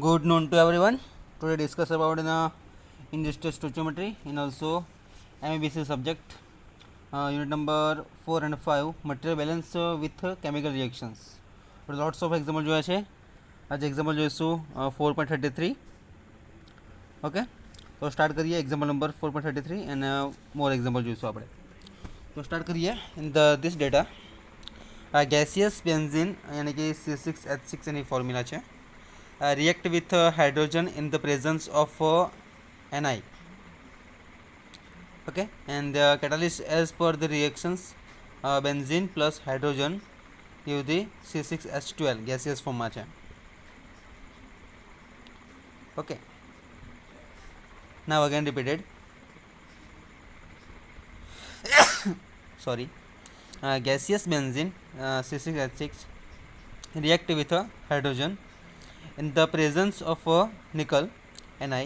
Good noon to everyone. Today discuss about industrial stoichiometry and also MABC subject, unit number 4 and 5, material balance with chemical reactions. Lots of example જોયા છે. આજે example જોઈશું 4.33. Okay, તો start કરીએ. Example number 4.33 અને મોર example જોઈશું આપણે. તો સ્ટાર્ટ કરીએ. In this data gaseous benzene યાની કે C6H6 એની ફોર્મ્યુલા છે. React with hydrogen in the presence of Ni. Okay, and the catalyst as per the reactions benzene plus hydrogen give the C6H12 gaseous form માં છે. Okay, now again repeated. Sorry, gaseous benzene C6H6 react with hydrogen in the presence of nickel Ni.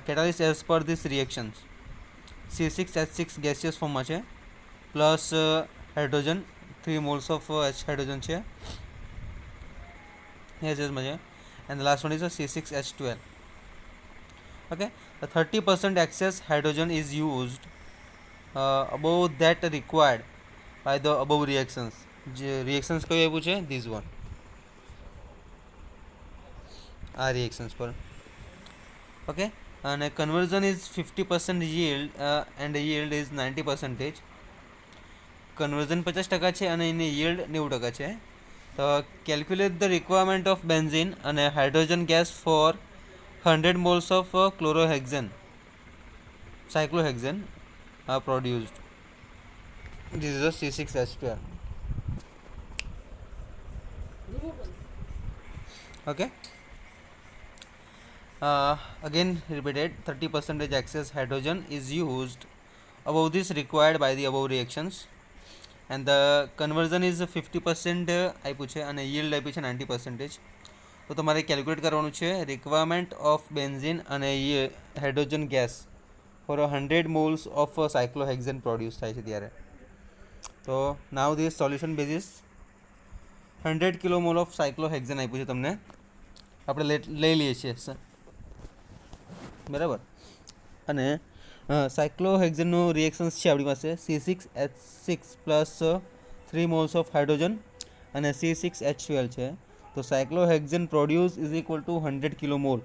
Catalyst as per these reactions C6H6 gaseous form માં છે plus hydrogen 3 moles of H hydrogen છે માં છે, and the last one is a C6H12. Okay, the 30% excess hydrogen is used above that required by the above reactions. જે reactions કઈ આપ્યું છે this one, આ reactions પર. Okay, and conversion is 50% yield and yield is 90%. Conversion 50% છે અને એની yield 90% છે. તો calculate the requirement of benzene અને hydrogen gas for 100 moles of chlorohexane cyclohexane produced. This is a C6H12. Okay, again repeated, 30% excess hydrogen is used above this required by the above reactions, and the conversion is 50% આપ્યું છે અને yield આપ્યું છે 90%. તો તમારે calculate કરવાનું છે requirement of benzene અને hydrogen gas for 100 moles of cyclohexane produce થાય છે ત્યારે. તો now this solution basis 100 kmol of cyclohexane આપ્યું છે તમને, આપણે લઈ લઈએ છીએ બરાબર. અને સાયક્લોહેક્ઝેનનું રિએક્શન્સ છે આપણી પાસે C6H6 plus 3 moles of hydrogen અને C6H12 છે. તો cyclohexane produce is equal to 100 kmol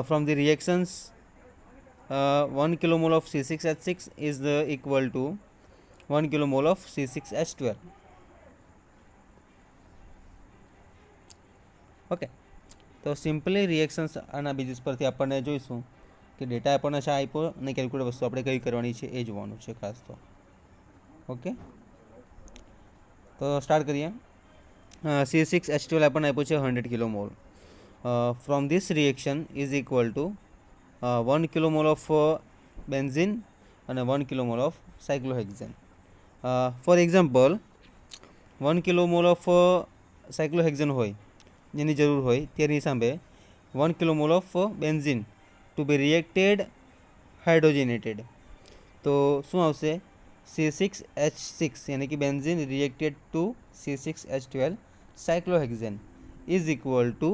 from the reactions. 1 kmol of C6H6 is equal to 1 kmol of C6H12. Okay, તો સિમ્પલી રિએક્શન્સ આના બેઝિસ પરથી આપણને જોઈશું કે ડેટા આપણને શા આપ્યો અને કેલ્ક્યુલેટ વસ્તુ આપણે કઈ કરવાની છે એ જોવાનું છે ખાસ. તો ઓકે, તો સ્ટાર્ટ કરીએ. C6H12 આપણને આપ્યું છે 100 kmol. From this reaction is equal to 1 kmol of benzene અને 1 kmol of cyclohexane. For example 1 kmol of cyclohexane હોય જેની જરૂર હોય તેની સામે 1 kmol of benzene to be reacted hydrogenated. તો શું આવશે C6H6 યાની કે benzene reacted to C6H12 cyclohexane is equal to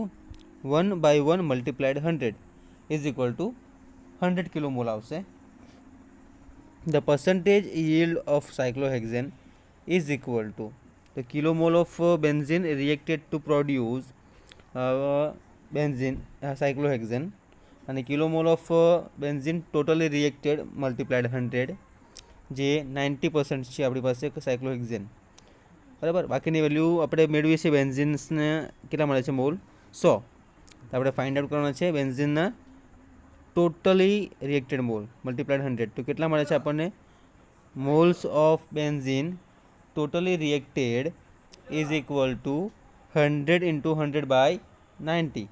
1/1 multiplied 100 is equal to 100 kmol આવશે. The percentage yield of cyclohexane is equal to the kilomole of benzene reacted to produce benzene cyclohexane and the kilomole of benzene totally reacted multiplied 100 જે 90% છે આપણી પાસે cyclohexene બરાબર. બાકીની value આપણે મેળવીએ છીએ બેન્ઝિન્સને કેટલા મળે છે મોલ 100. તો આપણે ફાઇન્ડ આઉટ કરવાના છે બેન્ઝિનના ટોટલી રિએક્ટેડ મોલ મલ્ટીપ્લાઇડ 100. તો કેટલા મળે છે આપણને moles of benzene totally reacted is equal to 100 into 100 by 90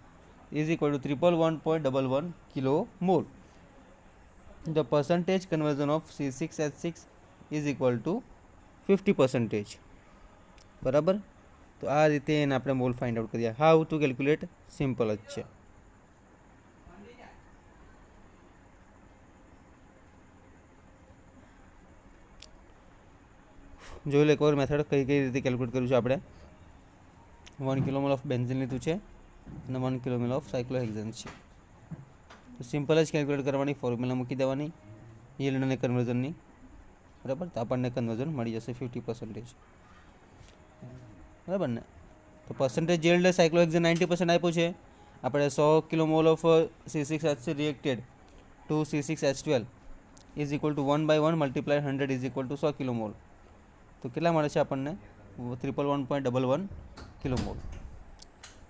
is equal to 111.11 kilomole. The percentage conversion of C6H6 is equal to 50%. બરાબર. તો આ રીતે એને આપણે મોલ ફાઇન્ડ આઉટ કરીએ. હાઉ ટુ કેલ્ક્યુલેટ સિમ્પલ જ છે. જોઈ લો એકવાર મેથડ કઈ કઈ રીતે કેલ્ક્યુલેટ કર્યું છે આપણે. 1 કિલોમોલ ઓફ બેન્ઝિન લીધું છે અને 1 કિલોમોલ ઓફ સાયક્લોહેક્ઝેન છે. તો સિમ્પલ જ કેલ્ક્યુલેટ કરવાની, ફોર્મ્યુલા મૂકી દેવાની યીલ્ડ અને કન્વર્ઝનની, બરાબર. તો આપણને કન્વર્ઝન મળી જશે 50%, બરાબર ને. તો પર્સન્ટેજ યીલ્ડ સાયક્લોહેક્ઝેન 90% આપ્યું છે. આપણે 100 kilomole of C6H6 reacted to C6H12 is equal to 1/1 multiply 100 is equal to 100 kilomole. તો કેટલા મળે છે આપણને? 111.11 કિલોમોલ.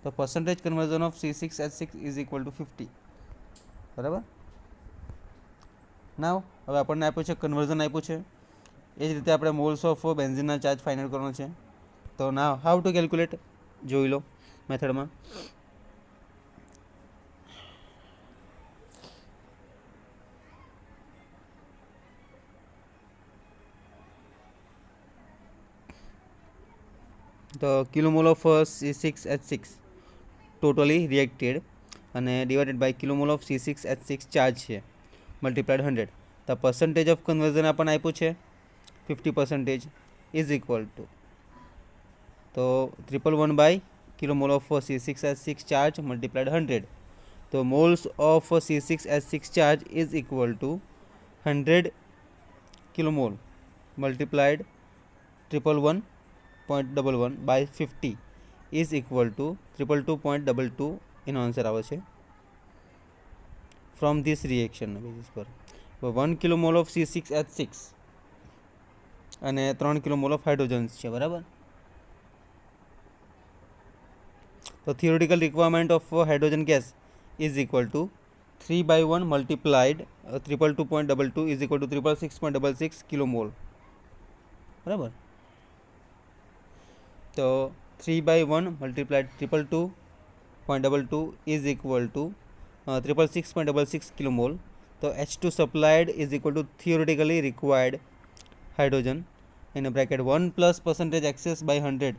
તો percentage conversion of C6H6 is equal to 50, બરાબર. નાવ હવે આપણને આપ્યું છે કન્વર્ઝન આપ્યું છે, એ જ રીતે આપણે મોલ્સ ઓફ બેન્ઝિનના ચાર્જ ફાઇનલ કરવાનો છે. તો નાવ હાઉ ટુ કેલ્ક્યુલેટ જોઈ લો મેથડમાં. તો kilomole of C6H6 totally reacted અને divided by kilomole of C6H6 charge છે મલ્ટીપ્લાઇડ 100. તો પર્સન્ટેજ ઓફ કન્વર્ઝન આપણને આપ્યું છે 50% ઇઝ ઇક્વલ ટુ, તો 111 by kilomole of C6H6 charge multiplied 100. તો moles of C6H6 charge is equal to 100 kilomole multiplied 111.11 by 50 is equal to 222.22 એનો answer આવે છે ફ્રોમ ધીસ રિએક્શનના બેઝિસ પર. 1 કિલોમોલ ઓફ C6H6 અને 3 કિલોમોલ ઓફ હાઇડ્રોજન્સ છે, બરાબર. તો theoretical requirement of hydrogen gas is equal to 3/1 multiplied 222.22 is equal to 666.66 kilomole, બરાબર. તો 3/1 multiplied 222.22 is equal to 666.66 kilomole. તો H2 supplied is equal to theoretically required hydrogen in a bracket 1 plus percentage excess by 100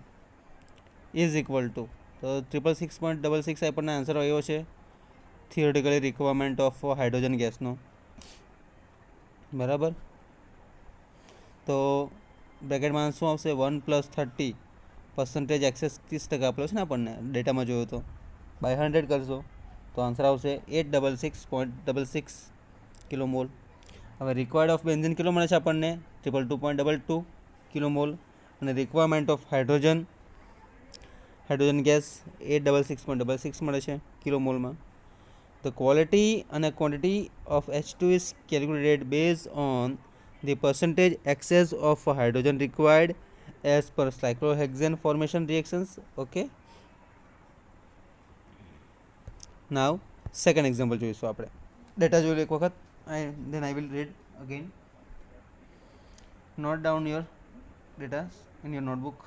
is equal to, તો 666.66 આપણને answer આવ્યો છે theoretically requirement of hydrogen ગેસનો, બરાબર. તો બ્રેકેટમાં શું આવશે? 1 + 30% એક્સેસ 30% આપેલો છે ને આપણને ડેટામાં જોયો તો, બાય 100 કરશો તો આન્સર આવશે 866.66 કિલોમોલ. હવે રિક્વાયર્ડ ઓફ બેન્ઝિન કેટલો મળે છે આપણને? 222.22 કિલોમોલ. અને રિક્વાયરમેન્ટ ઓફ હાઇડ્રોજન ગેસ 866.66 મળે છે કિલોમોલમાં. The quality and quantity of H2 is calculated based on the percentage excess of hydrogen required as per cyclohexane formation reactions. Okay. Now second example જોઈશું આપણે. Data જોઈ લો એક વખત, then I will read again. Note down your data in your notebook.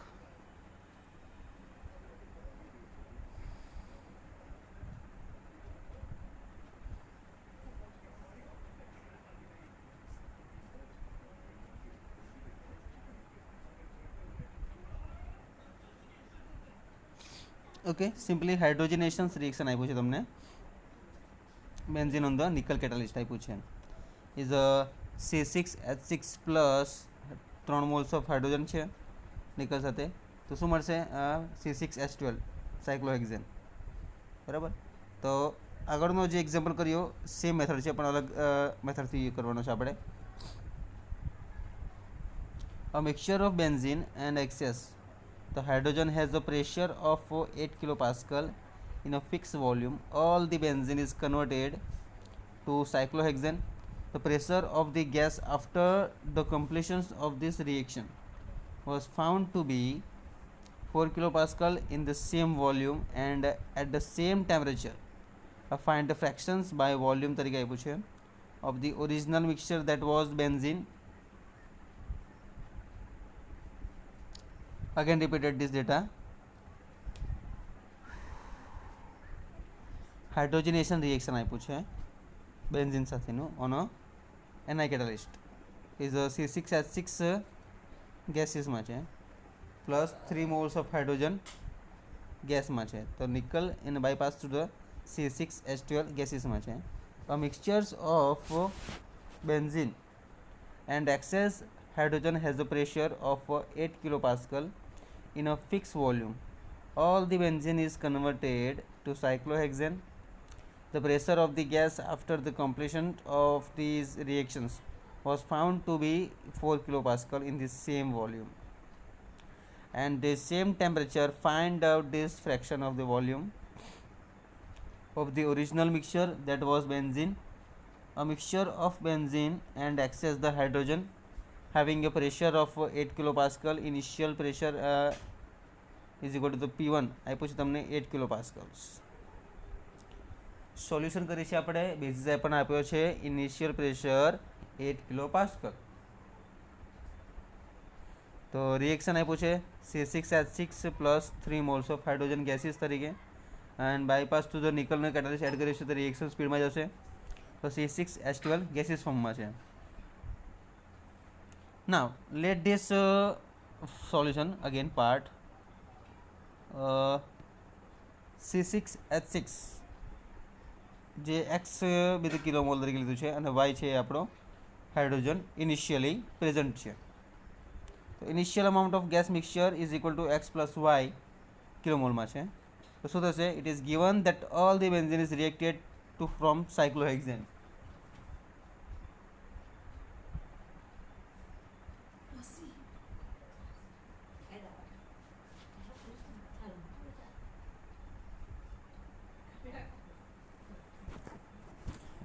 Okay, simply hydrogenation reaction આપ્યું છે તમને. Benzene on the nickel catalyst આપ્યું છે. Is C6H6 plus 3 moles of hydrogen છે નિકલ સાથે. તો શું મળશે? C6H12 સાયક્લોહેક્ઝેન, બરાબર. તો આગળનો જે એક્ઝામ્પલ કર્યો સેમ મેથડ છે પણ અલગ મેથડથી કરવાનો છે આપણે. A mixture of benzene and excess, the hydrogen has a pressure of 8 kilopascal in a fixed volume. All the benzene is converted to cyclohexane. The pressure of the gas after the completion of this reaction was found to be 4 kilopascal in the same volume and at the same temperature. Find the fractions by volume તરીકે આપ્યું છે of the original mixture that was benzene. Again repeated this data. Hydrogenation reaction આપ્યું છે benzene સાથેનું on NI catalyst is C6H6 ગેસીસમાં છે plus 3 moles of hydrogen ગેસમાં છે. તો nickel in bypass to the C6H12 ગેસીસમાં છે. Mixtures of benzene and excess hydrogen has a pressure of 8 kilopascal in a fixed volume. all the benzene is converted to cyclohexane, the pressure of the gas after the completion of these reactions was found to be 4 kilopascal in the same volume, and the same temperature find out this fraction of the volume of the original mixture, that was benzene. A mixture of benzene and access the hydrogen having a pressure of 8 kilopascal, initial pressure is equal to the P1 આપ્યું છે તમને 8 kilopascals. Solution કરીએ છીએ આપણે. Basis આપણને આપ્યો છે initial pressure 8 kilopascal. તો રિએક્શન આપ્યું છે C6H6 plus 3 moles of hydrogen gases તરીકે, એન્ડ બાયપાસ ટુ ધ નિકલને કેટાલિસ્ટ એડ કરીશું તો રિએક્શન સ્પીડમાં જશે. તો C6H12 ગેસીસ ફોર્મમાં છે. Now let this solution again part. C6H6 જે x બીજું કિલોમોલ તરીકે લીધું છે અને y છે એ આપણો હાઇડ્રોજન ઇનિશિયલી પ્રેઝન્ટ છે. તો initial amount of gas mixture is equal to x plus Y કિલોમોલમાં છે. તો શું થશે? It is given that all the benzene is reacted to from cyclohexane.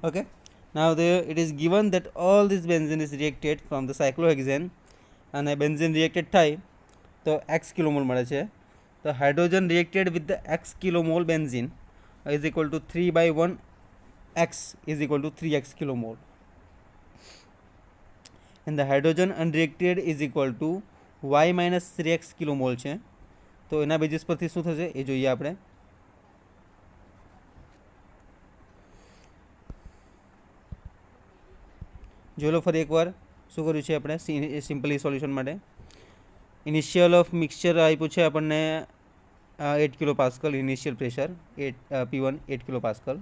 Okay, now it is given that all this benzene is reacted from the cyclohexane and a benzene reacted થાય તો x kilomole મળે છે. તો hydrogen reacted with the x kilomole benzene is equal to 3/1 x is equal to 3x kilomole, and the hydrogen unreacted is equal to y minus 3x kilomole છે. તો એના basis પરથી શું થશે એ જોઈએ આપણે. જોઈ લો ફરી એકવાર શું કર્યું છે આપણે સિમ્પલી સોલ્યુશન માટે. ઇનિશિયલ ઓફ મિક્સચર આપ્યું છે આપણને 8 kilopascal initial pressure, P1 8 kilopascal.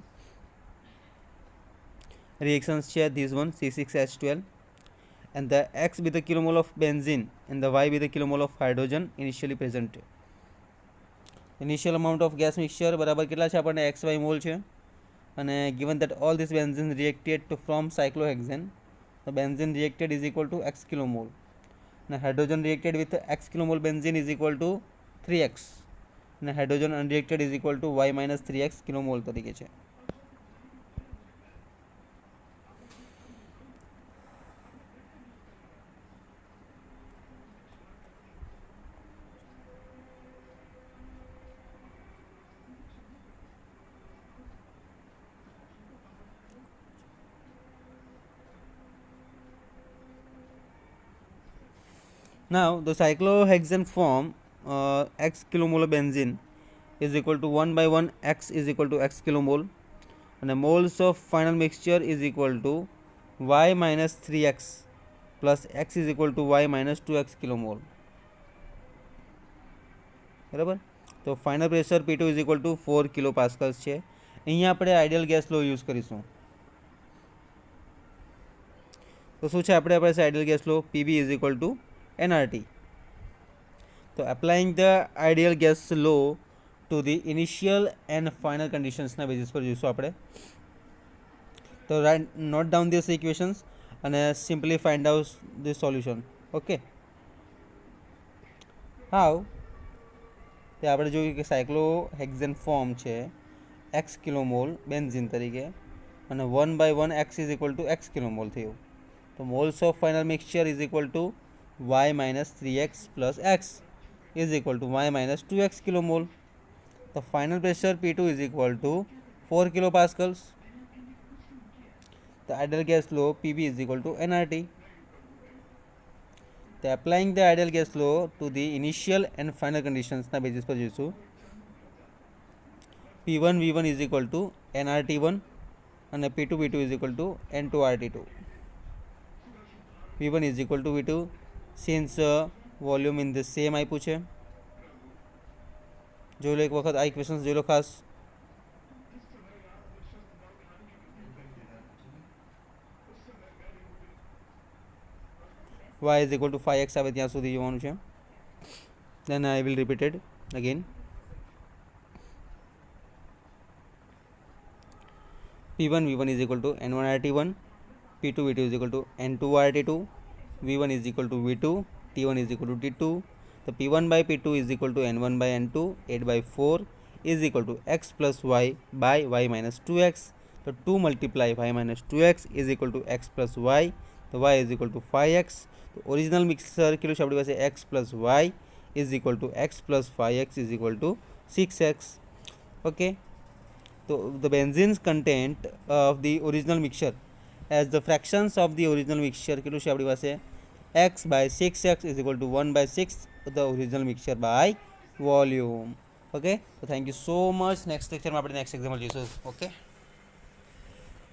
Reactions છે this one C6H12, and the x be the kilomole of benzene and the y be the kilomole of hydrogen initially present. Initial amount of gas mixture બરાબર કેટલા છે આપણને xy mall છે, અને given that all this benzene reacted to from cyclohexane, the benzene reacted is equal to x kilomole, and hydrogen reacted with x kilomole benzene is equal to 3x, and hydrogen unreacted is equal to y minus 3x kilomole તરીકે છે. Now the cyclohexane form x kilomole benzene is equal to 1/1 x is equal to x kilomole, and the moles of final mixture is equal to y minus 3x plus x is equal to y minus 2x kilomole. બરાબર. તો final pressure P2 is equal to 4 kilopascals છે. અહીંયા આપણે ideal gas લો use કરીશું. તો શું છે આપણે ideal gas law PV is equal to NRT. So applying the ideal gas law to the initial and final conditions ના બેઝિસ પર જોઈશું આપણે. તો note down these equations and simply find out the solution. Okay, how તે આપણે જોયું કે cyclohexene form છે x કિલોમોલ બેન્ઝીન તરીકે, અને 1/1 x is equal to x kilomole થયું. તો moles of final mixture is equal to y minus 3x plus x is equal to y minus 2x kilomole. The final pressure P2 is equal to 4 kilopascals. The ideal gas law PV is equal to nRT. The applying the ideal gas law to the initial and final conditions na basis par joiશું. P1 V1 is equal to nRT1 and P2 V2 is equal to N2RT2. V1 is equal to V2 since volume in the same આપ્યું છે. જોઈ લો એક વખત આ equations જોઈ લો ખાસ. y is equal to 5x આવે ત્યાં સુધી જોવાનું છે. then I will repeat it again. P1 V1 is equal to N1 RT1, P2 V2 is equal to N2 RT2, V1 is equal to V2, T1 is equal to T2. तो P1 by P2 is equal to N1 by N2, 8 by 4 is equal to x plus y by y minus 2x. तो 2 multiply y minus 2x is equal to x plus y. तो y is equal to 5x. तो original mixer के लिए अपनी पास x plus y is equal to x plus 5x is equal to 6x. Okay, तो the benzene's content of the original mixture as the fractions of the original mixture के लिए अपनी पास x by 6x is equal to 1 by 6 the original mixture by volume. Okay, तो thank you so much. Next lecture में આપણે next example જોઈશું. Okay.